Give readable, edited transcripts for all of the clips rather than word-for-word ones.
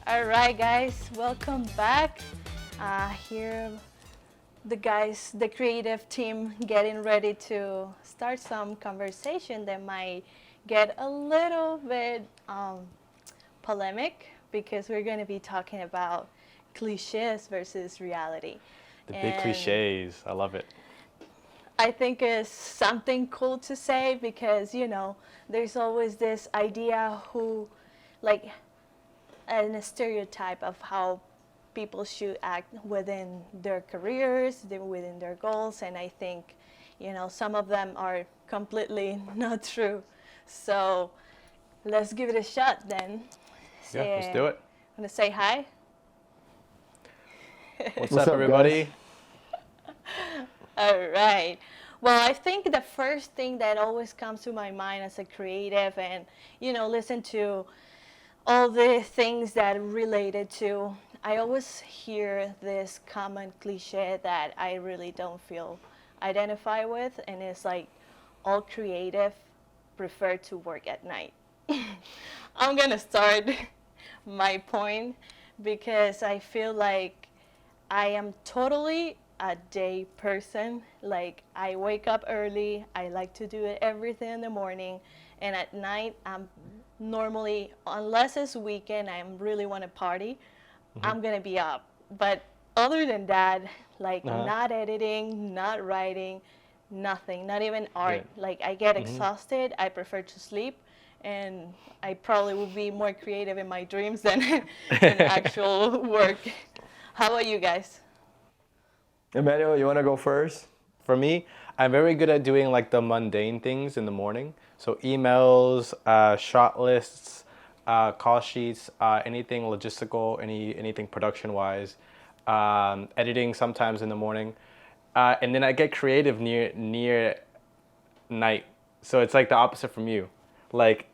All right, guys, welcome back. Here, the creative team, getting ready to start some conversation that might get a little bit polemic because we're going to be talking about cliches versus reality. The big cliches. I love it. I think it's something cool to say because, there's always this idea and a stereotype of how people should act within their careers, within their goals, and I think, some of them are completely not true. So let's give it a shot then. Yeah, let's do it. Want to say hi? What's up, everybody? All right. Well, I think the first thing that always comes to my mind as a creative and, listen to all the things that related to, I always hear this common cliche that I really don't feel identify with, and it's like all creative prefer to work at night. I'm gonna start my point because I feel like I am totally a day person. Like, I wake up early, I like to do everything in the morning, and at night I'm normally, unless it's weekend, I really want to party, I'm gonna be up. But other than that, like not editing, not writing, nothing, not even art. Yeah. Like, I get exhausted, I prefer to sleep, and I probably will be more creative in my dreams than in actual work. How about you guys? Emmanuel, you want to go first? For me, I'm very good at doing like the mundane things in the morning. So emails, shot lists, call sheets, anything logistical, anything production-wise, editing sometimes in the morning, and then I get creative near night. So it's like the opposite from you. Like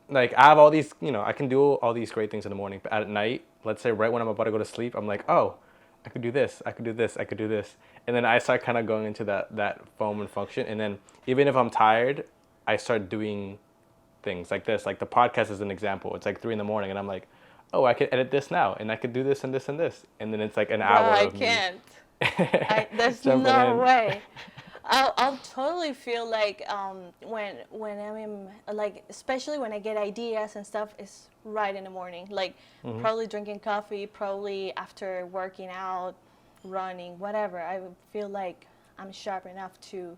I have all these, I can do all these great things in the morning, but at night, let's say right when I'm about to go to sleep, I'm like, oh, I could do this, I could do this, I could do this. And then I start kind of going into that foam and function. And then even if I'm tired, I start doing things like this. Like the podcast is an example. It's like 3 a.m. and I'm like, oh, I could edit this now, and I could do this and this and this. And then it's like an hour I of can't. There's jumping no in. way. I'll totally feel like when I'm in, like, especially when I get ideas and stuff, it's right in the morning. Like probably drinking coffee, probably after working out, running, whatever. I would feel like I'm sharp enough to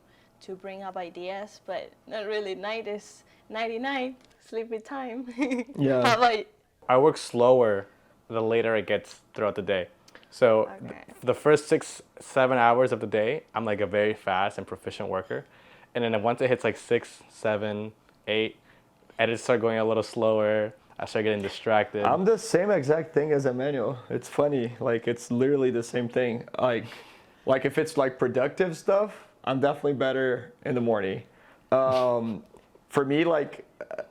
bring up ideas, but not really. Night is nighty-night, sleepy time. Yeah. How about you? I work slower the later it gets throughout the day. So Okay. the first 6-7 hours of the day, I'm like a very fast and proficient worker. And then once it hits like 6, 7, 8, edits start going a little slower. I start getting distracted. I'm the same exact thing as Emmanuel. It's funny. Like, it's literally the same thing. Like if it's like productive stuff, I'm definitely better in the morning. For me, like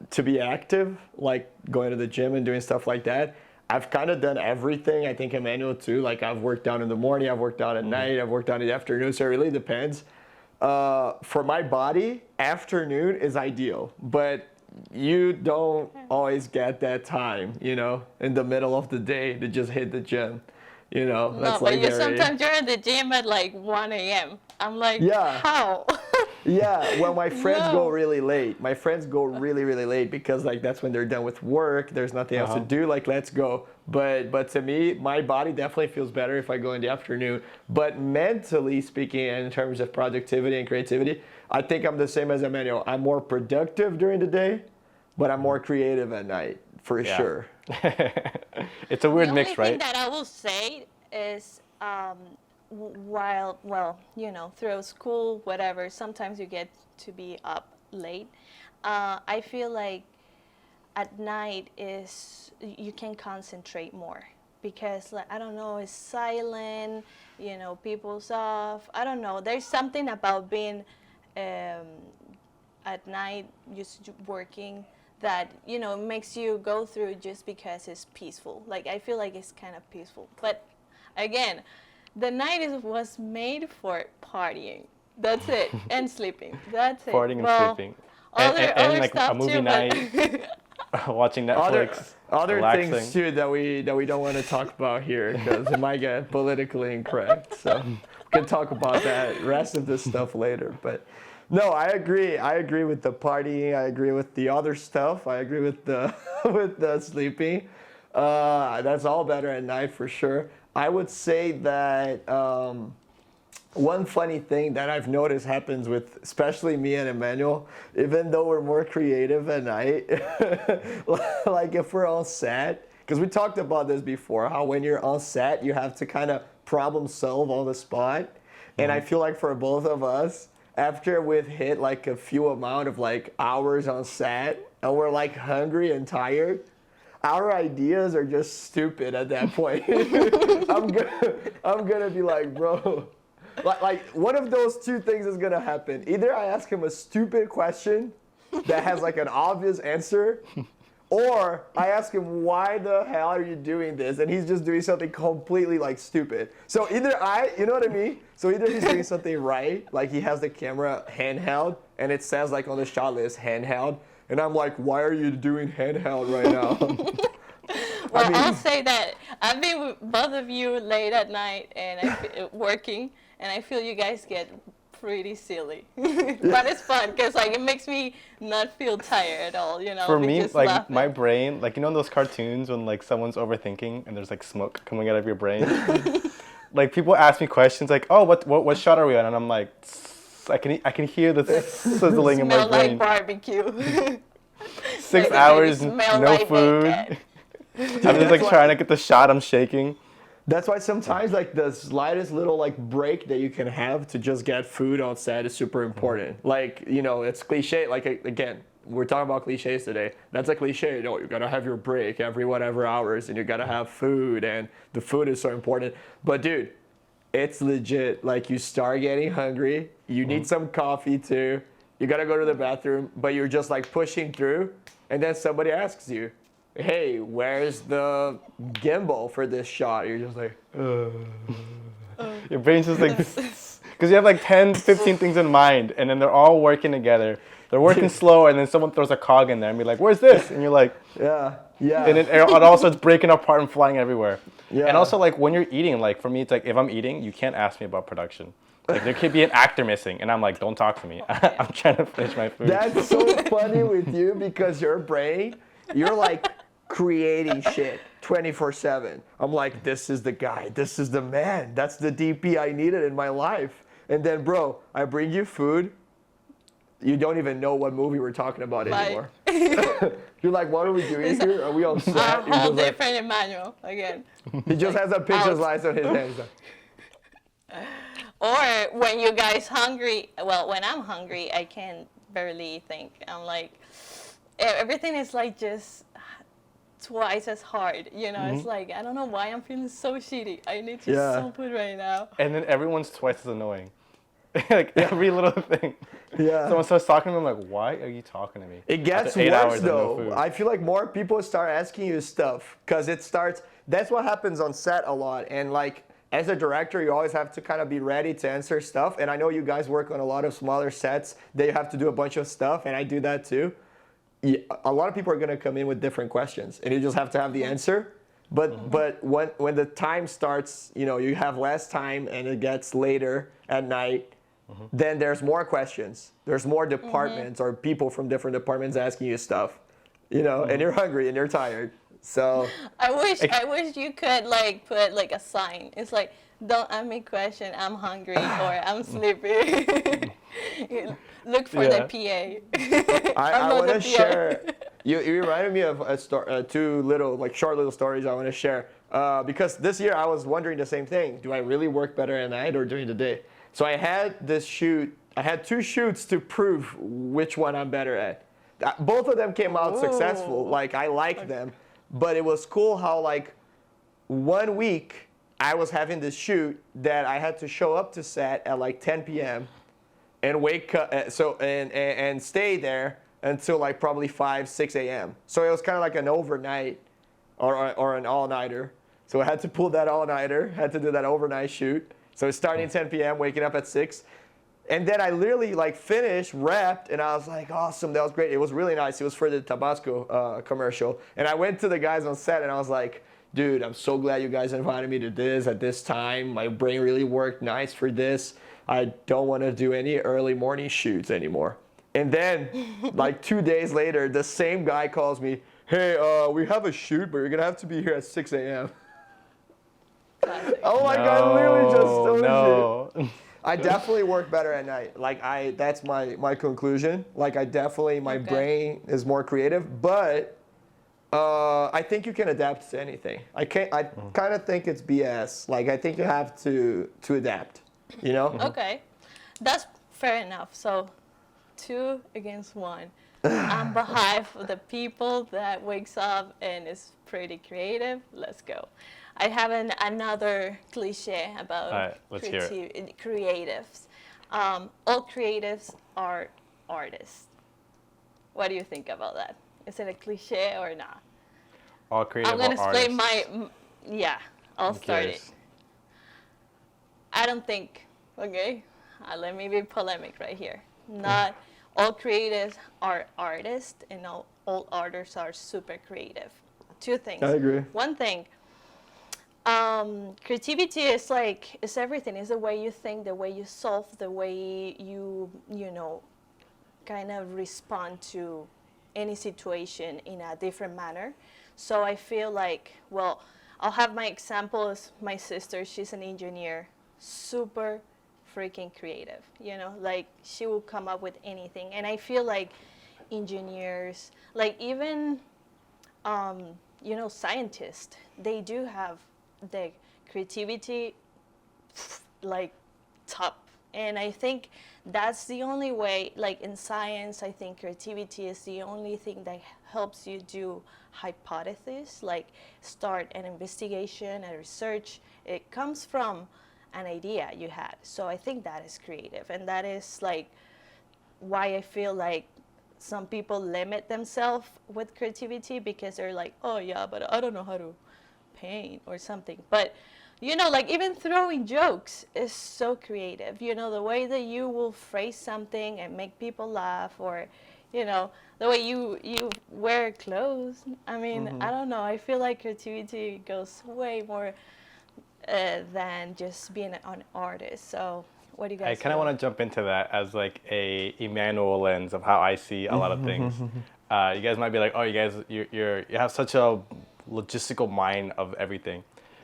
to be active, like going to the gym and doing stuff like that, I've kind of done everything. I think Emmanuel too. Like, I've worked out in the morning, I've worked out at night, I've worked out in the afternoon. So it really depends. For my body, afternoon is ideal, but you don't always get that time, in the middle of the day to just hit the gym. No, That's but like sometimes you're at the gym at like 1 a.m. I'm like, Yeah. how? Yeah, well, my friends No. go really late. My friends go really, really late because like that's when they're done with work. There's nothing else to do. Like, let's go. But to me, my body definitely feels better if I go in the afternoon. But mentally speaking, and in terms of productivity and creativity, I think I'm the same as Emmanuel. I'm more productive during the day, but I'm more creative at night, for sure. It's a weird mix, The only thing right? that I will say is, through school, whatever, sometimes you get to be up late. I feel like at night you can concentrate more because, like, I don't know, it's silent, people's off. I don't know. There's something about being at night just working that makes you go through just because it's peaceful. Like, I feel like it's kind of peaceful, but again, the night was made for partying. That's it, and sleeping. That's it. Farting and Well, sleeping. other Like stuff a movie too, night, watching Netflix, Other relaxing. things too that we don't want to talk about here because it might get politically incorrect. So we can talk about that rest of this stuff later. But no, I agree. I agree with the partying. I agree with the other stuff. I agree with the with the sleeping. That's all better at night for sure. I would say that one funny thing that I've noticed happens with especially me and Emmanuel, even though we're more creative at night, like if we're on set, because we talked about this before, how when you're on set, you have to kind of problem solve on the spot. And I feel like for both of us, after we've hit like a few amount of like hours on set and we're like hungry and tired, our ideas are just stupid at that point. I'm gonna be like, bro, like one of those two things is gonna happen. Either I ask him a stupid question that has like an obvious answer, or I ask him, why the hell are you doing this? And he's just doing something completely like stupid. So either you know what I mean? So either he's doing something right, like he has the camera handheld and it says like on the shot list, handheld. And I'm like, why are you doing handheld right now? Well, I'll say that I've been with both of you late at night and working, and I feel you guys get pretty silly. But it's fun because like it makes me not feel tired at all, you know. For we me, just like laugh my at- brain, like you know in those cartoons when like someone's overthinking and there's like smoke coming out of your brain. Like people ask me questions like, "Oh, what shot are we on?" And I'm like, I can hear the sizzling in my smell like brain. barbecue. 6 Like, hours, you smell no like food. bacon. I'm just like trying to get the shot. I'm shaking. That's why sometimes like the slightest little like break that you can have to just get food on set is super important. Like, you know, it's cliche. Like again, we're talking about cliches today. That's a cliche. You know, you gotta have your break every whatever hours, and you gotta have food, and the food is so important. But dude, it's legit. Like you start getting hungry. You need some coffee too. You gotta go to the bathroom, but you're just like pushing through, and then somebody asks you, hey, where's the gimbal for this shot? You're just like, Your brain's just like, because you have like 10, 15 things in mind, and then they're all working together. They're working slow, and then someone throws a cog in there and be like, where's this? And you're like, yeah. and then it all starts breaking apart and flying everywhere. Yeah. And also like when you're eating, like for me, it's like if I'm eating, you can't ask me about production. Like there could be an actor missing, and I'm like, don't talk to me. I'm trying to finish my food. That's so funny with you because your brain, you're like creating shit 24/7. I'm like, this is the guy, this is the man, that's the DP I needed in my life. And then, bro, I bring you food. You don't even know what movie we're talking about anymore. You're like, what are we doing here? Are we on set? A You're whole just like, different Emmanuel again. he just has a picture slice on his hands. Or when you guys hungry, well, when I'm hungry, I can barely think. I'm like, everything is like just twice as hard. You know, it's like, I don't know why I'm feeling so shitty. I need just some food right now. And then everyone's twice as annoying. Like every little thing. Yeah. Someone starts talking to me, I'm like, why are you talking to me? It gets After 8 worse hours and no though. food. I feel like more people start asking you stuff because it starts. That's what happens on set a lot. And like as a director, you always have to kind of be ready to answer stuff. And I know you guys work on a lot of smaller sets. They have to do a bunch of stuff, and I do that too. A lot of people are gonna come in with different questions, and you just have to have the answer. But when the time starts, you know, you have less time, and it gets later at night. Then there's more questions. There's more departments or people from different departments asking you stuff, you know, and you're hungry and you're tired. So I wish you could like put like a sign. It's like, don't ask me question. I'm hungry or I'm sleepy. Look for the PA. I not want to the PA. share. You reminded me of two little like short little stories I want to share because this year I was wondering the same thing. Do I really work better at night or during the day? So I had this shoot. I had 2 shoots to prove which one I'm better at. Both of them came out successful. Like I liked them, but it was cool how like 1 week I was having this shoot that I had to show up to set at like 10 p.m. and wake up and stay there until like probably 5, 6 a.m. So it was kind of like an overnight or an all-nighter. So I had to pull that all-nighter, had to do that overnight shoot. So it's starting 10 p.m., waking up at 6. And then I literally like finished, wrapped, and I was like, awesome, that was great. It was really nice. It was for the Tabasco commercial. And I went to the guys on set and I was like, dude, I'm so glad you guys invited me to this at this time. My brain really worked nice for this. I don't want to do any early morning shoots anymore. And then like 2 days later, the same guy calls me, hey, we have a shoot, but you're going to have to be here at 6 a.m. Oh my God, I literally just told you. I definitely work better at night. Like that's my conclusion. Like I definitely, my brain is more creative, but I think you can adapt to anything. I kind of think it's BS. Like I think you have to adapt, you know? Okay, that's fair enough. So 2 against 1. On behalf of the people that wakes up and is pretty creative, let's go. I have another cliche about creatives. All creatives are artists. What do you think about that? Is it a cliche or not? All creative I'm going to artists. explain I'll start it. I don't think, okay? Let me be polemic right here. Not all creatives are artists and all artists are super creative. 2 things. I agree. 1 thing. Creativity is it's everything. It's the way you think, the way you solve, the way you kind of respond to any situation in a different manner. So I feel like, well, I'll have my example as my sister. She's an engineer, super freaking creative. Like she will come up with anything. And I feel like engineers, like even, scientists, they do have the creativity like top, and I think that's the only way. Like in science, I think creativity is the only thing that helps you do hypothesis, like start an investigation, a research. It comes from an idea you had. So I think that is creative, and that is like why I feel like some people limit themselves with creativity, because they're like, oh yeah, but I don't know how to paint or something. But like even throwing jokes is so creative. The way that you will phrase something and make people laugh, or the way you wear clothes. I mean, I don't know, I feel like creativity goes way more than just being an artist. So what do you guys I kind of want to jump into that as like a EMMANUEL lens of how I see a lot of things. You guys might be like, oh, you have such a logistical mind of everything.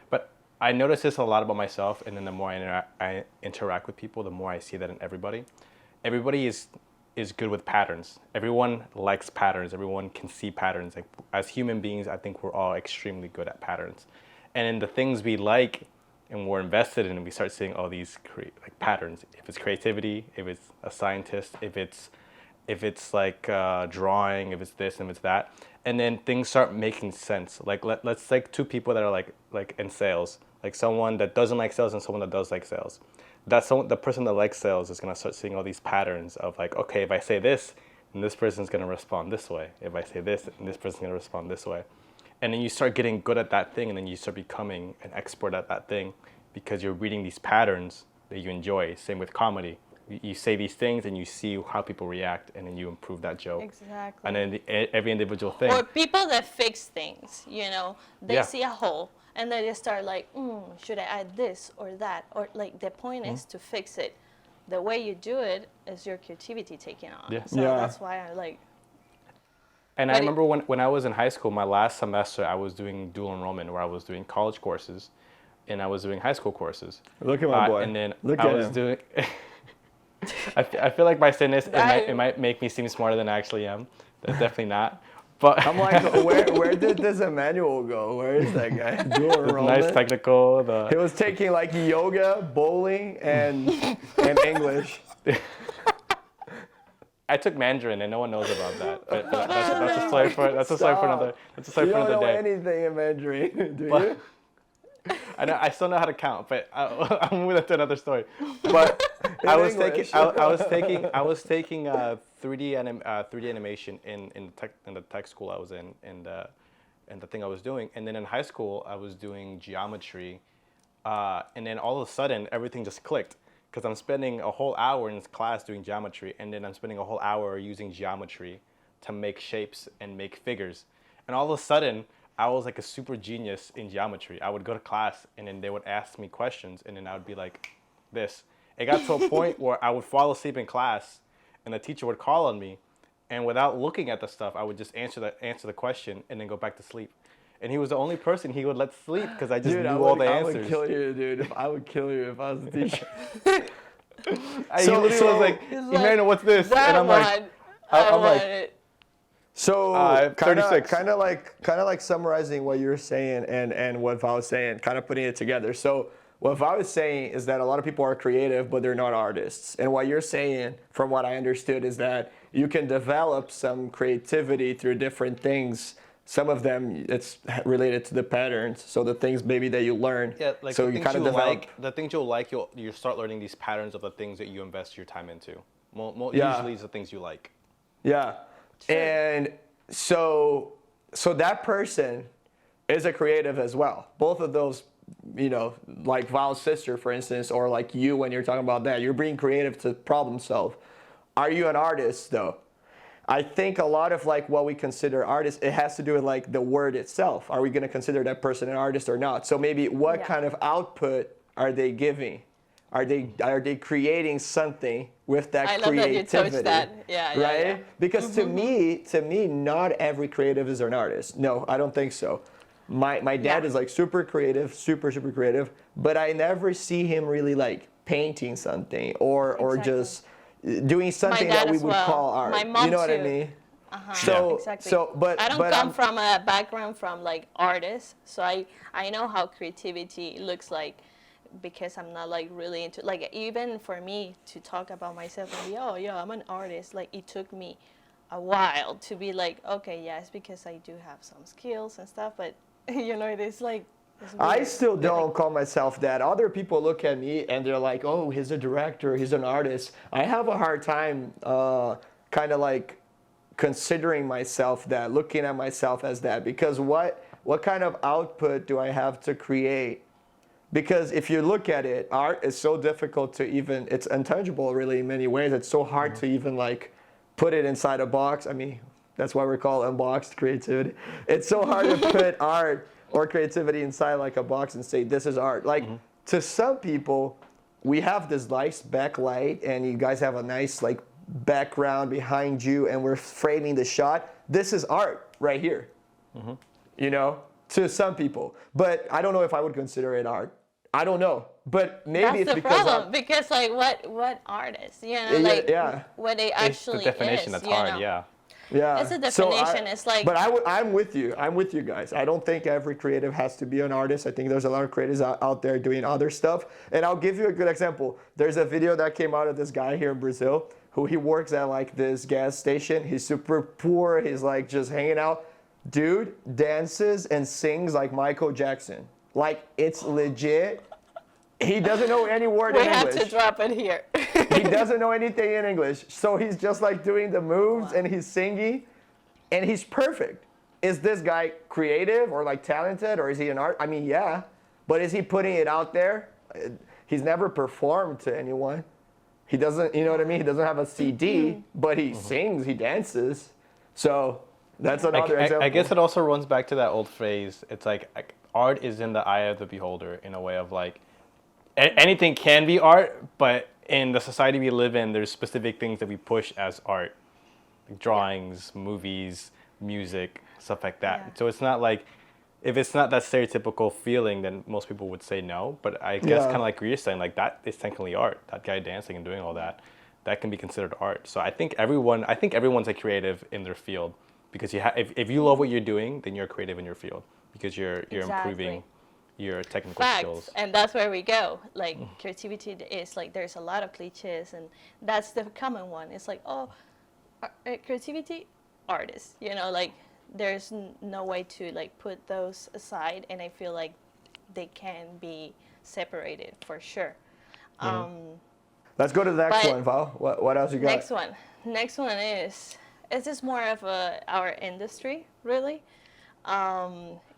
But I notice this a lot about myself, and then the more I interact with people, the more I see that in everybody. Everybody is good with patterns. Everyone likes patterns. Everyone can see patterns. Like as human beings, I think we're all extremely good at patterns. And in the things we like and we're invested in, we start seeing all these like patterns. If it's creativity, if it's a scientist, if it's like drawing, if it's this, if it's that. And then things start making sense. Like let's take 2 people that are like in sales, like someone that doesn't like sales and someone that does like sales. The person that likes sales is gonna start seeing all these patterns of like, okay, if I say this, then this person's gonna respond this way. If I say this, then this person's gonna respond this way. And then you start getting good at that thing, and then you start becoming an expert at that thing because you're reading these patterns that you enjoy. Same with comedy. You say these things and you see how people react, and then you improve that joke. Exactly. And then every individual thing. Or people that fix things, they see a hole and they just start like, should I add this or that? Or like the point is to fix it. The way you do it is your creativity taking on. Yeah. So that's why I like. And I remember when I was in high school, my last semester, I was doing dual enrollment, where I was doing college courses and I was doing high school courses. Look at my boy. And then Look I at was him. doing... I feel like by saying this, it might make me seem smarter than I actually am. That's definitely not. But I'm like, where did this Emmanuel go? Where is that guy? Dual enrollment? Nice technical. He was taking like yoga, bowling, and English. I took Mandarin, and no one knows about that. But that's a story for another. That's a story for another day. You don't know anything in Mandarin, do you? I still know how to count, but I'm moving on to another story. But I was taking 3D animation in the tech school I was in, and and the thing I was doing. And then in high school, I was doing geometry. And then all of a sudden, everything just clicked because I'm spending a whole hour in class doing geometry, and then I'm spending a whole hour using geometry to make shapes and make figures. And all of a sudden, I was like a super genius in geometry. I would go to class, and then they would ask me questions, and then I would be like this. It got to a point where I would fall asleep in class, and the teacher would call on me, and without looking at the stuff, I would just answer the question and then go back to sleep. And he was the only person he would let sleep because I just knew all the answers. I would kill you, dude. I would kill you if I was the teacher. He literally was like, "Emmanuel, what's this?" And I'm like, I'm like, so 36. kind of like summarizing what you're saying and what Val was saying, kind of putting it together. So what Val was saying is that a lot of people are creative, but they're not artists. And what you're saying, from what I understood, is that you can develop some creativity through different things. Some of them, it's related to the patterns. So the things maybe that you learn. Yeah, like so the you things kind of you develop. like, the things you'll like, you start learning these patterns of the things that you invest your time into. Yeah. Usually it's the things you like. Yeah. Sure. And so that person is a creative as well. Both of those, like Val's sister, for instance, or like you when you're talking about that, you're being creative to problem solve. Are you an artist though? I think a lot of like what we consider artists, it has to do with like the word itself. Are we going to consider that person an artist or not? So maybe what kind of output are they giving? Are they creating something with that creativity? I love that you touched that. Yeah, right? Yeah. Because to me, not every creative is an artist. No, I don't think so. My dad is like super creative, super creative, but I never see him really like painting something or just doing something that we would call art. My mom you know what I too. mean? So, exactly. But I don't come from a background from like artists, so I know how creativity looks like, because I'm not like really into, like, even for me to talk about myself and be, oh yeah, I'm an artist, like it took me a while to be like, okay, yes, because I do have some skills and stuff, but it is like, I still don't call myself that. Other people look at me and they're like, oh, he's a director, he's an artist. I have a hard time kind of like considering myself that, looking at myself as that, because what kind of output do I have to create? Because if you look at it, art is so difficult to even, it's intangible really in many ways. It's so hard to even like put it inside a box. I mean, that's why we're called Unboxed Creativity. It's so hard to put art or creativity inside like a box and say, this is art. Like to some people, we have this nice backlight and you guys have a nice like background behind you and we're framing the shot. This is art right here, to some people. But I don't know if I would consider it art. I don't know. But maybe that's it's the because problem, because like what artists, what they actually it's the definition is, that's art, yeah. Yeah. It's a definition. It's like. But I'm with you. I'm with you guys. I don't think every creative has to be an artist. I think there's a lot of creatives out there doing other stuff. And I'll give you a good example. There's a video that came out of this guy here in Brazil who he works at like this gas station. He's super poor. He's like just hanging out. Dude dances and sings like Michael Jackson. Like it's legit. He doesn't know any word in English. We have to drop it here. He doesn't know anything in English. So he's just like doing the moves and he's singing and he's perfect. Is this guy creative or like talented or is he an art? I mean, yeah, but is he putting it out there? He's never performed to anyone. He doesn't, you know what I mean? He doesn't have a CD, but he sings, he dances. So that's another example. I guess it also runs back to that old phrase. It's like art is in the eye of the beholder, in a way of like, anything can be art, but in the society we live in, there's specific things that we push as art, like drawings, movies, music, stuff like that. Yeah. So it's not like, if it's not that stereotypical feeling, then most people would say no. But I guess kind of like you're saying, like that is technically art. That guy dancing and doing all that, that can be considered art. So I think everyone's a creative in their field, because if you love what you're doing, then you're creative in your field, because you're improving your technical skills. And that's where we go. Like creativity is like, there's a lot of cliches, and that's the common one. It's like, oh, creativity, artists, like there's no way to like put those aside, and I feel like they can be separated for sure. Let's go to the next one, Val. What else you got? Next one is this more of our industry, really.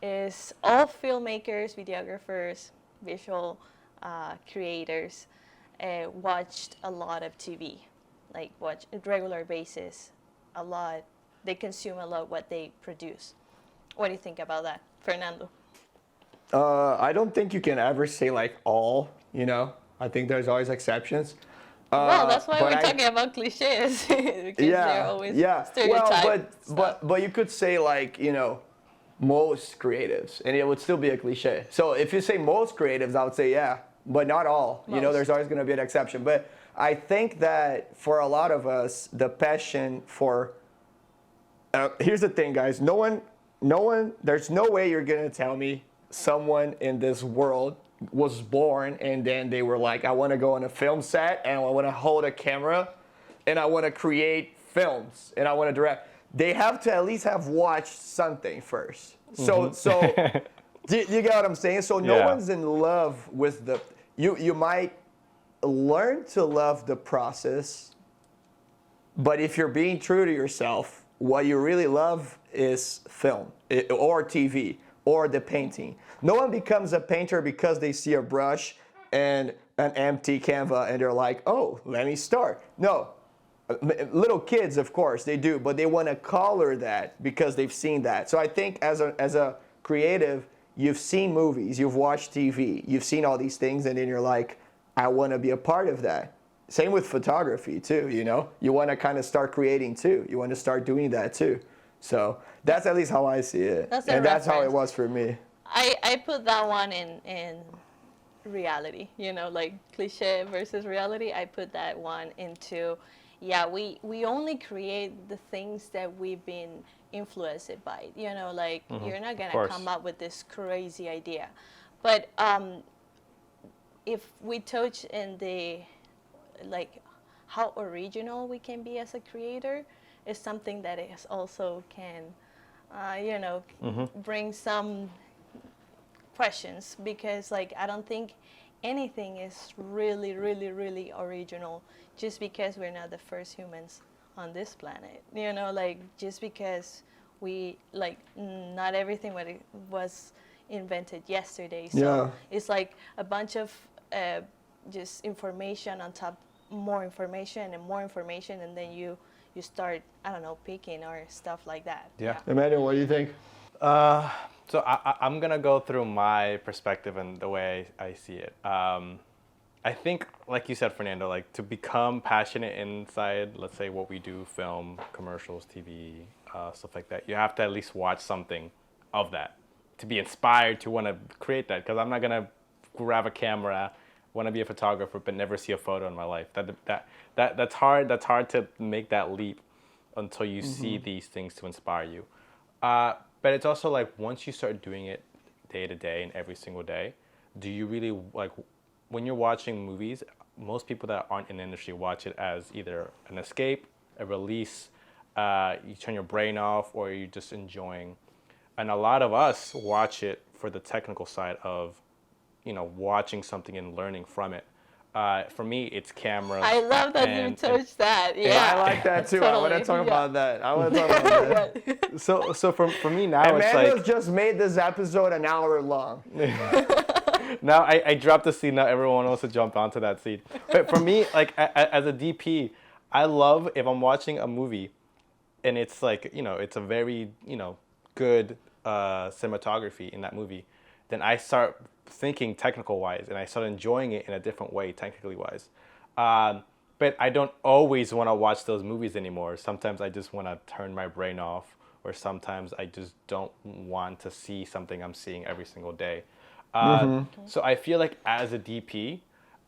is all filmmakers, videographers, visual creators watched a lot of TV, like watch on a regular basis, a lot. They consume a lot what they produce. What do you think about that, Fernando? I don't think you can ever say like all, you know. I think there's always exceptions. Well, that's why but we're I- talking about cliches because they're always stereotyped. Well, but you could say like, you know, most creatives, and it would still be a cliche. So if you say most creatives, I would say yeah, but not all. You know, Most. there's always going to be an exception. But I think that for a lot of us, the passion for here's the thing, guys. No one. There's no way you're going to tell me someone in this world was born and then they were like, I want to go on a film set and I want to hold a camera and I want to create films and I want to direct. They have to at least have watched something first. So do you get what I'm saying? So no Yeah. one's in love with the. You might learn to love the process, but if you're being true to yourself, what you really love is film or TV or the painting. No one becomes a painter because they see a brush and an empty canvas and they're like, oh, let me start. No. Little kids, of course, they do, but they want to color that because they've seen that. So I think as a creative, you've seen movies, you've watched TV, you've seen all these things, and then you're like, I want to be a part of that. Same with photography too, you know? You want to kind of start creating too. You want to start doing that too. So that's at least how I see it. That's a and that's how it reference. was for me. I put that one in reality, you know, like cliche versus reality. I put that one into, yeah, we only create the things that we've been influenced by, you know, like you're not going to course. come up with this crazy idea. But if we touch in the, like, how original we can be as a creator is something that is also can, you know, bring some questions, because like I don't think anything is really original just because we're not the first humans on this planet, you know, like just because we like not everything was invented yesterday. So Yeah. it's like a bunch of just information on top, more information and more information, and then you start, I don't know, picking or stuff like that. Yeah. Emmanuel, what do you think? So I'm gonna go through my perspective and the way I see it. I think, like you said, Fernando, like to become passionate inside, let's say what we do, film, commercials, TV, stuff like that, you have to at least watch something of that to be inspired to want to create that. Because I'm not gonna grab a camera, want to be a photographer, but never see a photo in my life. That's hard. That's hard to make that leap until you see these things to inspire you. But it's also like once you start doing it day to day and every single day, do you really like when you're watching movies? Most people that aren't in the industry watch it as either an escape, a release, you turn your brain off, or you're just enjoying. And a lot of us watch it for the technical side of, you know, watching something and learning from it. For me, it's cameras. I love that you touched that. Yeah, I like that too. I want to Totally, talk yeah. about that. I want to talk about that. So for me now, it's Emmanuel like just made this episode an hour long. now I dropped the seed. Now everyone wants to jump onto that seed. But for me, like as a DP, I love if I'm watching a movie, and it's like, you know, it's a very, you know, good cinematography in that movie, then I start thinking technical wise, and I start enjoying it in a different way technically wise. But I don't always want to watch those movies anymore. Sometimes I just want to turn my brain off, or sometimes I just don't want to see something I'm seeing every single day. So I feel like as a DP,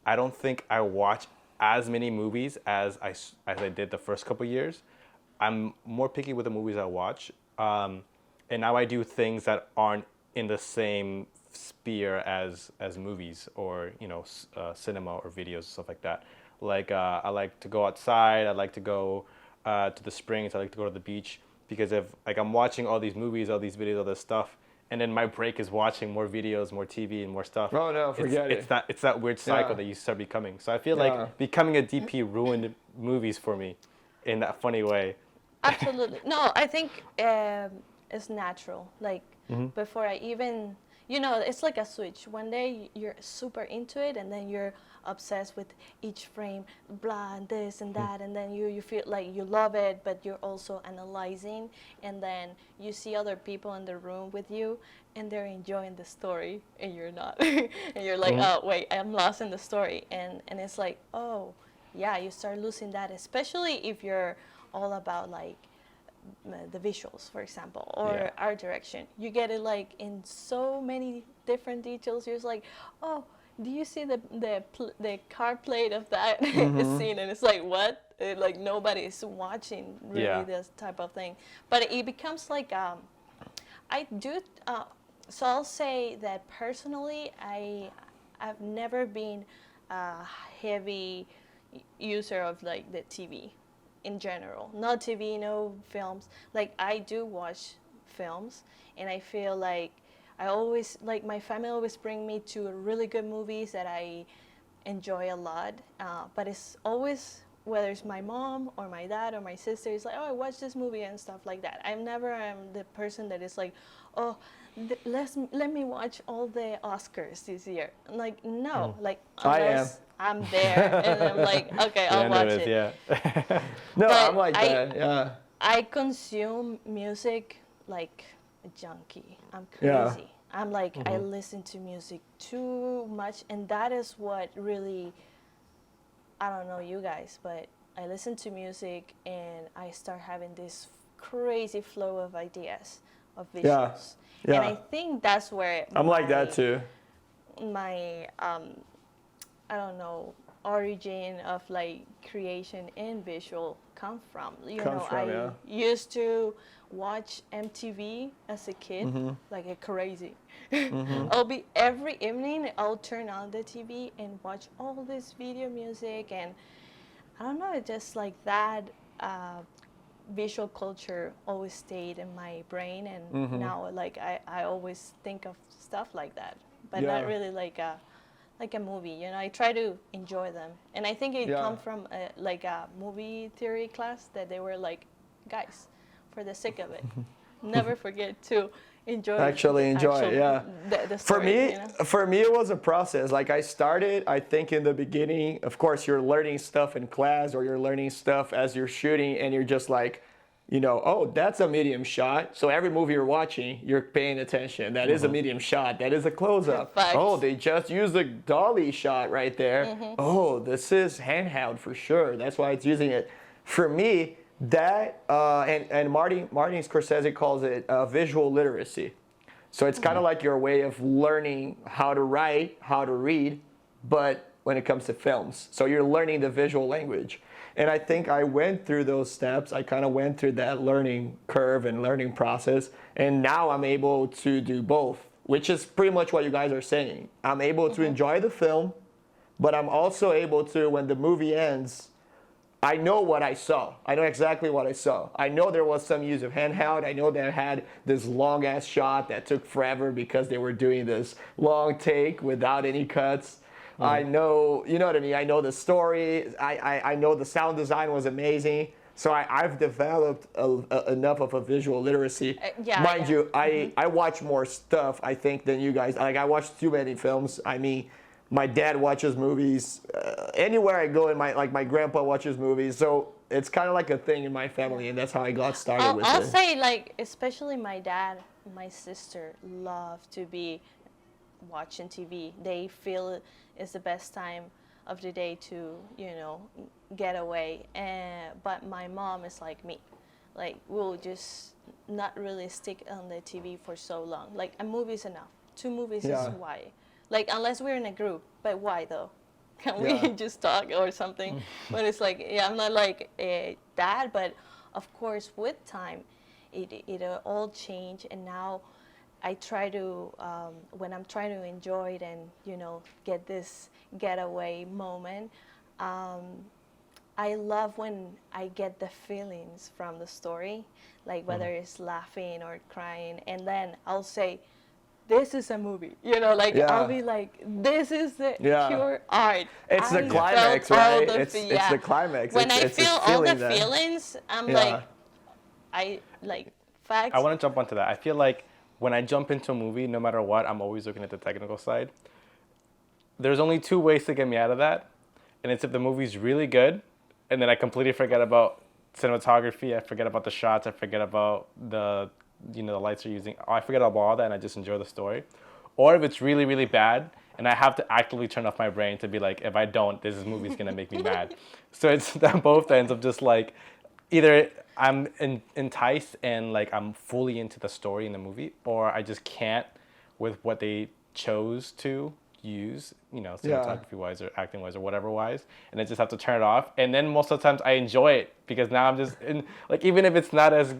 I don't think I watch as many movies as I did the first couple years. I'm more picky with the movies I watch, and now I do things that aren't in the same sphere as movies, or, you know, cinema or videos, stuff like that. Like I like to go outside. I like to go to the springs. I like to go to the beach, because if like I'm watching all these movies, all these videos, all this stuff, and then my break is watching more videos, more TV, and more stuff. Oh no, forget it. It's that weird cycle Yeah. that you start becoming. So I feel Yeah. like becoming a DP ruined movies for me in that funny way. Absolutely. No, I think it's natural. Like before I even, you know, it's like a switch. One day you're super into it, and then you're obsessed with each frame, blah, and this and that, and then you feel like you love it, but you're also analyzing, and then you see other people in the room with you, and they're enjoying the story, and you're not, and you're like, oh wait, I'm lost in the story, and it's like, oh yeah, you start losing that, especially if you're all about like the visuals, for example, or art direction. You get it like in so many different details. You're just like, oh, do you see the card plate of that scene? And it's like, what? Like nobody's watching really this type of thing. But it becomes like I do. So I'll say that personally, I've never been a heavy user of like the TV. In general, no TV, no films. Like I do watch films, and I feel like I always, like my family always bring me to really good movies that I enjoy a lot. But it's always, whether it's my mom or my dad or my sister, is like, oh, I watched this movie and stuff like that. I never am the person that is like, oh, let me watch all the Oscars this year. Like no, like unless I'm there and I'm like, okay, I'll watch it. Yeah. No, But I'm like that. Yeah. I consume music like a junkie. I'm Yeah. crazy. I'm like, I listen to music too much, and that is what really, I don't know you guys, but I listen to music and I start having this crazy flow of ideas, of visuals. Yeah. And I think that's where I'm like that too. my I don't know, origin of like creation and visual come from. You Comes know, from, I yeah. used to watch MTV as a kid, like a crazy. I'll be every evening, I'll turn on the TV and watch all this video music, and I don't know, it's just like that visual culture always stayed in my brain, and now like I always think of stuff like that, but Yeah. not really like a movie. You know, I try to enjoy them, and I think it Yeah. come from like a movie theory class that they were like, guys, for the sake of it, never forget to enjoy Actually enjoy it, yeah. the story, you know? For me, it was a process. Like I started, I think in the beginning, of course, you're learning stuff in class or you're learning stuff as you're shooting, and you're just like, you know, oh, that's a medium shot. So every movie you're watching, you're paying attention. That is a medium shot. That is a close-up. Facts. Oh, they just used a dolly shot right there. Oh, this is handheld for sure. That's why it's using it. For me, that and Martin Scorsese calls it visual literacy. So it's kind of like your way of learning how to write, how to read, but when it comes to films. So you're learning the visual language. And I think I went through those steps. I kind of went through that learning curve and learning process. And now I'm able to do both, which is pretty much what you guys are saying. I'm able to enjoy the film, but I'm also able to, when the movie ends, I know what I saw. I know exactly what I saw. I know there was some use of handheld. I know they had this long ass shot that took forever because they were doing this long take without any cuts. I know, you know what I mean? I know the story. I know the sound design was amazing. So I've developed enough of a visual literacy. Mind you, I watch more stuff, I think, than you guys. Like I watch too many films. I mean, my dad watches movies. Anywhere I go, my grandpa watches movies. So it's kind of like a thing in my family, and that's how I got started with it. I'll say, like, especially my dad, my sister love to be watching TV. They feel it's the best time of the day to, you know, get away. But my mom is like me. Like, we'll just not really stick on the TV for so long. Like, a movie's enough. 2 movies is why. Like, unless we're in a group. But why, though? Can we just talk or something? But it's like, I'm not like that. But, of course, with time, it all changed. And now I try to, when I'm trying to enjoy it and, you know, get this getaway moment, I love when I get the feelings from the story, like whether it's laughing or crying, and then I'll say, this is a movie, you know, like I'll be like, this is the pure art. It's the climax, right? It's the climax. When I feel all the that. feelings, I'm like, I like Facts. I want to jump onto that. I feel like when I jump into a movie, no matter what, I'm always looking at the technical side. There's only two ways to get me out of that, and it's if the movie's really good, and then I completely forget about cinematography, I forget about the shots, I forget about the lights they're using. I forget about all that, and I just enjoy the story. Or if it's really, really bad, and I have to actively turn off my brain to be like, if I don't, this movie's gonna make me mad. So it's that both ends of just like, either I'm enticed and like I'm fully into the story in the movie, or I just can't with what they chose to use, cinematography wise or acting wise or whatever wise, and I just have to turn it off. And then most of the times I enjoy it because now I'm just in, like, even if it's not as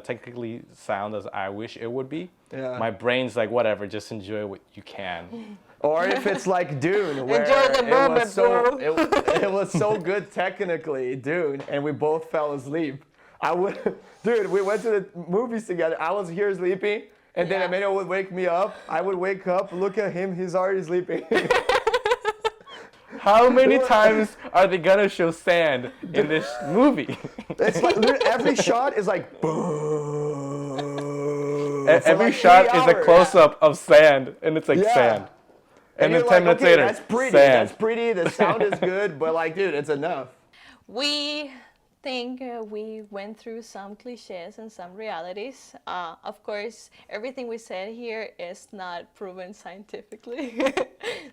technically sound as I wish it would be, my brain's like, whatever, just enjoy what you can. Or if it's like Dune, where Enjoy the moment, bro. it was so good technically, Dune, and we both fell asleep. Dude, we went to the movies together. I was here sleeping, and then Emmanuel would wake me up. I would wake up, look at him, he's already sleeping. How many times are they gonna show sand in this movie? It's like every shot is like boom. Every like shot 3 is a hours. close-up of sand, and it's like Yeah. sand. And then you're 10 like, minutes okay, later, that's pretty. sand. That's pretty. The sound is good, but like, dude, it's enough. We think we went through some cliches and some realities. Of course, everything we said here is not proven scientifically.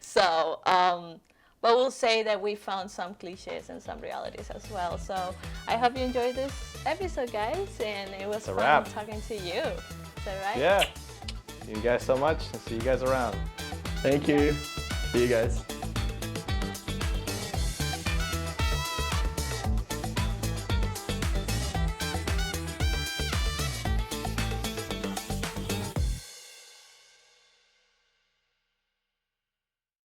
So, but we'll say that we found some cliches and some realities as well. So I hope you enjoyed this episode, guys, and it was a fun wrap. talking to you. Is that right? Yeah. See you guys so much, and see you guys around. Thank you. See you guys.